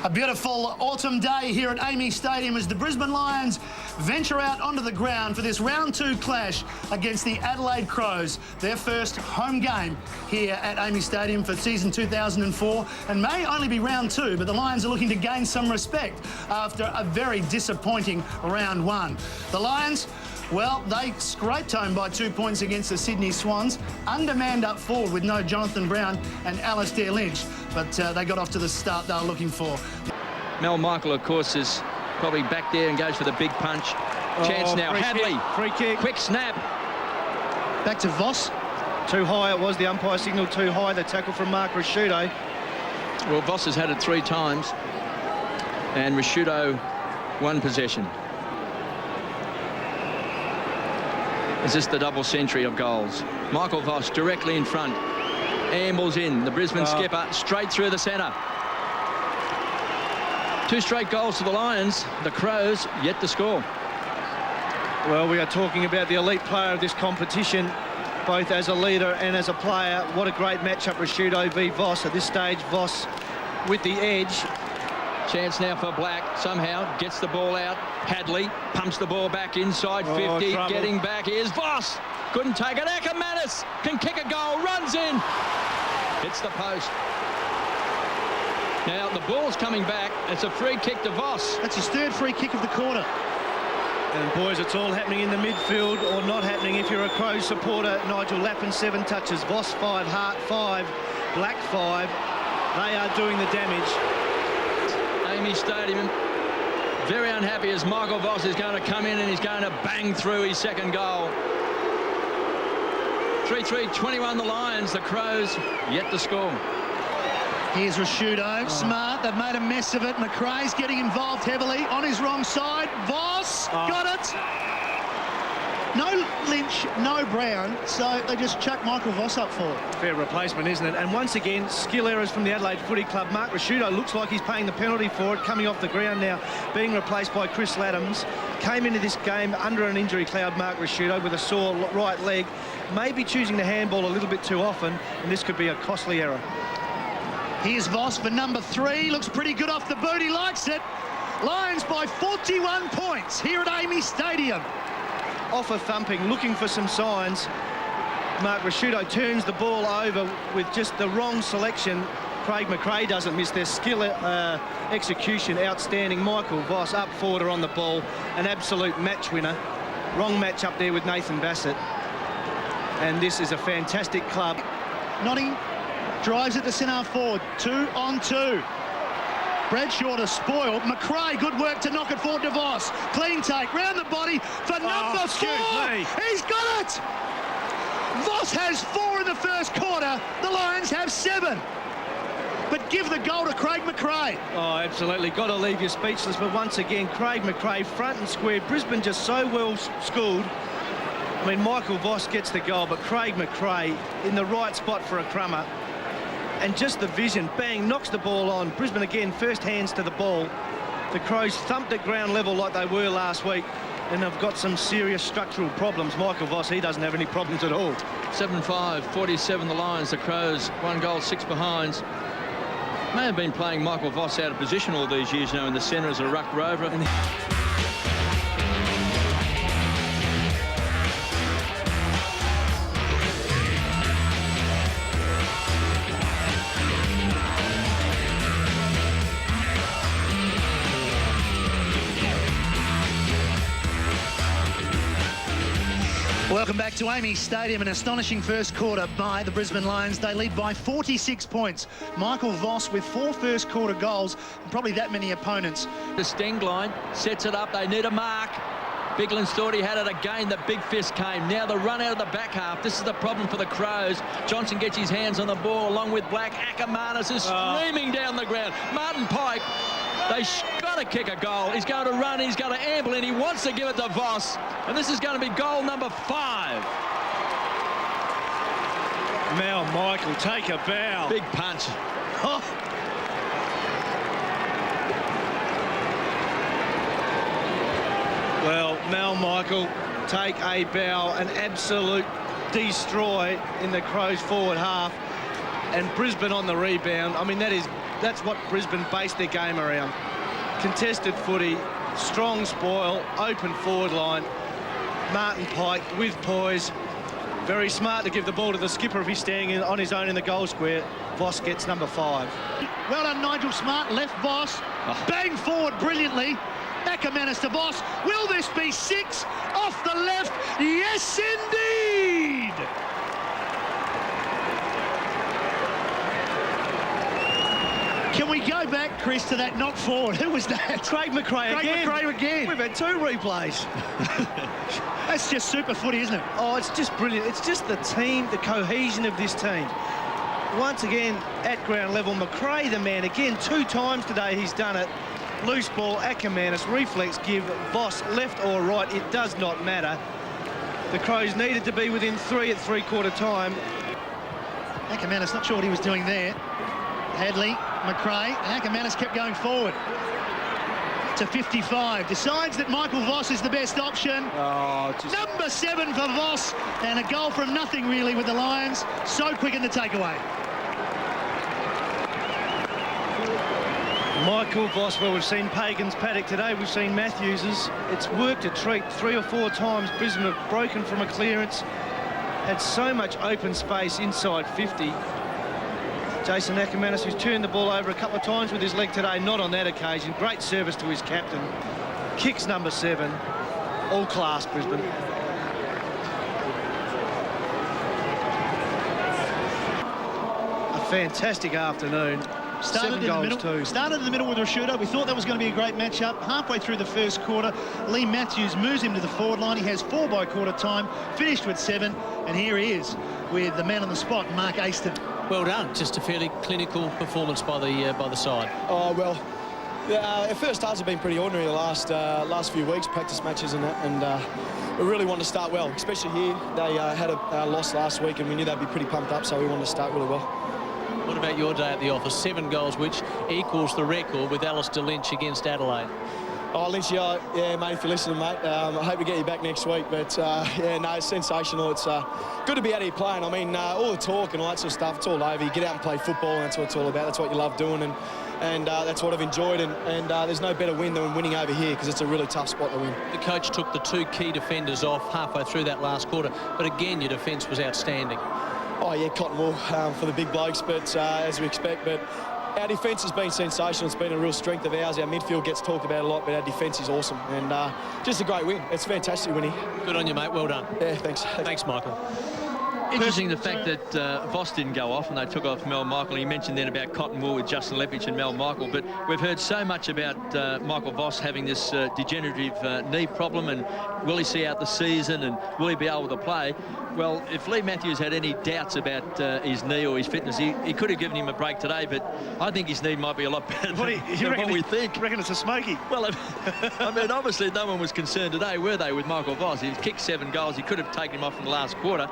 A beautiful autumn day here at AAMI Stadium as the Brisbane Lions venture out onto the ground for this round 2 clash against the Adelaide Crows, their first home game here at AAMI Stadium for season 2004, and may only be round 2, but the Lions are looking to gain some respect after a very disappointing round 1. The Lions, well, they scraped home by 2 points against the Sydney Swans, undermanned up forward with no Nathan Brown and Alistair Lynch, but they got off to the start they were looking for. Mel Michael, of course, is probably back there and goes for the big punch. Chance now. Hadley. Free kick. Quick snap. Back to Voss. Too high it was. The umpire signalled too high. The tackle from Mark Rashudo. Well, Voss has had it 3 times. And Rashudo one possession. Is this the double century of goals? Michael Voss directly in front. Ambles in. The Brisbane skipper straight through the centre. 2 straight goals to the Lions. The Crows yet to score. Well, we are talking about the elite player of this competition, both as a leader and as a player. What a great matchup, Rashudo v Voss. At this stage, Voss with the edge. Chance now for Black. Somehow gets the ball out. Hadley pumps the ball back inside 50. Trouble. Getting back. Here's Voss. Couldn't take it. Ackermanis can kick a goal. Runs in. Hits the post. Now the ball's coming back. It's a free kick to Voss. That's his 3rd free kick of the quarter. And boys, it's all happening in the midfield, or not happening if you're a Crows supporter. Nigel Lappin 7 touches. Voss 5, Hart 5, Black 5. They are doing the damage. AAMI Stadium very unhappy as Michael Voss is going to come in and he's going to bang through his 2nd goal. 3-3, 21 the Lions. The Crows yet to score. Here's Rashudo, smart, they've made a mess of it. McRae's getting involved heavily on his wrong side. Voss, got it. No Lynch, no Brown, so they just chuck Michael Voss up for it. Fair replacement, isn't it? And once again, skill errors from the Adelaide Footy Club. Mark Rashudo looks like he's paying the penalty for it, coming off the ground now, being replaced by Chris Laddams. Came into this game under an injury cloud, Mark Rashudo, with a sore right leg. Maybe choosing the handball a little bit too often, and this could be a costly error. Here's Voss for number 3. Looks pretty good off the boot. He likes it. Lions by 41 points here at AAMI Stadium. Off a thumping, looking for some signs. Mark Rashudo turns the ball over with just the wrong selection. Craig McRae doesn't miss. Their skill execution outstanding. Michael Voss up forwarder on the ball. An absolute match winner. Wrong match up there with Nathan Bassett. And this is a fantastic club. Notting drives it to centre forward. 2 on 2. Bradshaw to spoil. McRae, good work to knock it forward to Voss. Clean take, round the body for number 4. He's got it! Voss has 4 in the first quarter. The Lions have 7. But give the goal to Craig McRae. Oh, absolutely. Got to leave you speechless. But once again, Craig McRae front and square. Brisbane just so well schooled. I mean, Michael Voss gets the goal, but Craig McRae in the right spot for a crummer. And just the vision, bang, knocks the ball on. Brisbane again, first hands to the ball. The Crows thumped at ground level like they were last week, and they've got some serious structural problems. Michael Voss, he doesn't have any problems at all. 7-5, 47 the Lions. The Crows 1 goal, 6 behinds. May have been playing Michael Voss out of position all these years, you know, in the centre as a ruck rover. Welcome back to AAMI Stadium. An astonishing first quarter by the Brisbane Lions. They lead by 46 points. Michael Voss with 4 first quarter goals and probably that many opponents. The Steng line sets it up. They need a mark. Biglan's thought he had it again. The big fist came. Now the run out of the back half. This is the problem for the Crows. Johnson gets his hands on the ball along with Black. Ackermanis is streaming down the ground. Martin Pike, they've got to kick a goal. He's going to run. He's going to amble in. He wants to give it to Voss. And this is going to be goal number 5. Mel Michael, take a bow. Big punch. Oh. Well, Mel Michael, take a bow, an absolute destroy in the Crows forward half. And Brisbane on the rebound. I mean, that is that's what Brisbane based their game around. Contested footy, strong spoil, open forward line. Martin Pike with poise. Very smart to give the ball to the skipper if he's standing on his own in the goal square. Voss gets number 5. Well done, Nigel Smart. Left Voss. Bang forward brilliantly. Ackermanis to Voss. Will this be 6? Off the left. Yes, indeed. Can we go back, Chris, to that knock forward? Who was that? Craig McRae again. McRae again. We've had 2 replays. That's just super footy, isn't it? Oh, it's just brilliant. It's just the team, the cohesion of this team. Once again, at ground level, McRae the man. Again, 2 times today he's done it. Loose ball, Ackermanis, reflex give, Voss left or right, it does not matter. The Crows needed to be within 3 at 3/4 time. Ackermanis, not sure what he was doing there. Hadley, McRae, Ackermanis kept going forward to 55. Decides that Michael Voss is the best option. Oh, Number 7 for Voss, and a goal from nothing really with the Lions. So quick in the takeaway. Michael Voss, well, we've seen Pagan's paddock today, we've seen Matthews's. It's worked a treat 3 or 4 times. Brisbane have broken from a clearance, had so much open space inside 50. Jason Ackermanis, who's turned the ball over a couple of times with his leg today, not on that occasion. Great service to his captain. Kicks number 7. All class, Brisbane. A fantastic afternoon. Started in the middle with Rashuda. We thought that was going to be a great matchup. Halfway through the first quarter, Leigh Matthews moves him to the forward line. He has 4 by quarter time, finished with 7, and here he is with the man on the spot, Mark Aston. Well done. Just a fairly clinical performance by the side. Oh well, our first halves have been pretty ordinary the last few weeks, practice matches and that, and we really wanted to start well, especially here. They had a loss last week, and we knew they'd be pretty pumped up, so we wanted to start really well. What about your day at the office? 7 goals, which equals the record with Alistair Lynch against Adelaide. Oh, Lynch, yeah, mate, if you're listening, mate, I hope we get you back next week. But, yeah, no, it's sensational. It's good to be out here playing. I mean, all the talk and all that sort of stuff, it's all over. You get out and play football, and that's what it's all about. That's what you love doing, and that's what I've enjoyed. And there's no better win than winning over here, because it's a really tough spot to win. The coach took the 2 key defenders off halfway through that last quarter, but again, your defence was outstanding. Oh, yeah, cotton wool for the big blokes, but as we expect. But our defence has been sensational. It's been a real strength of ours. Our midfield gets talked about a lot, but our defence is awesome. And just a great win. It's fantastic winning. Good on you, mate. Well done. Yeah, thanks. Thanks, Michael. Interesting the fact that Voss didn't go off and they took off Mel Michael. You mentioned then about cotton wool with Justin Leppich and Mel Michael, but we've heard so much about Michael Voss having this degenerative knee problem, and will he see out the season and will he be able to play? Well, if Leigh Matthews had any doubts about his knee or his fitness, he could have given him a break today, but I think his knee might be a lot better than what we think. You reckon it's a smoky? Well, I mean, obviously no one was concerned today, were they, with Michael Voss? He's kicked 7 goals. He could have taken him off in the last quarter.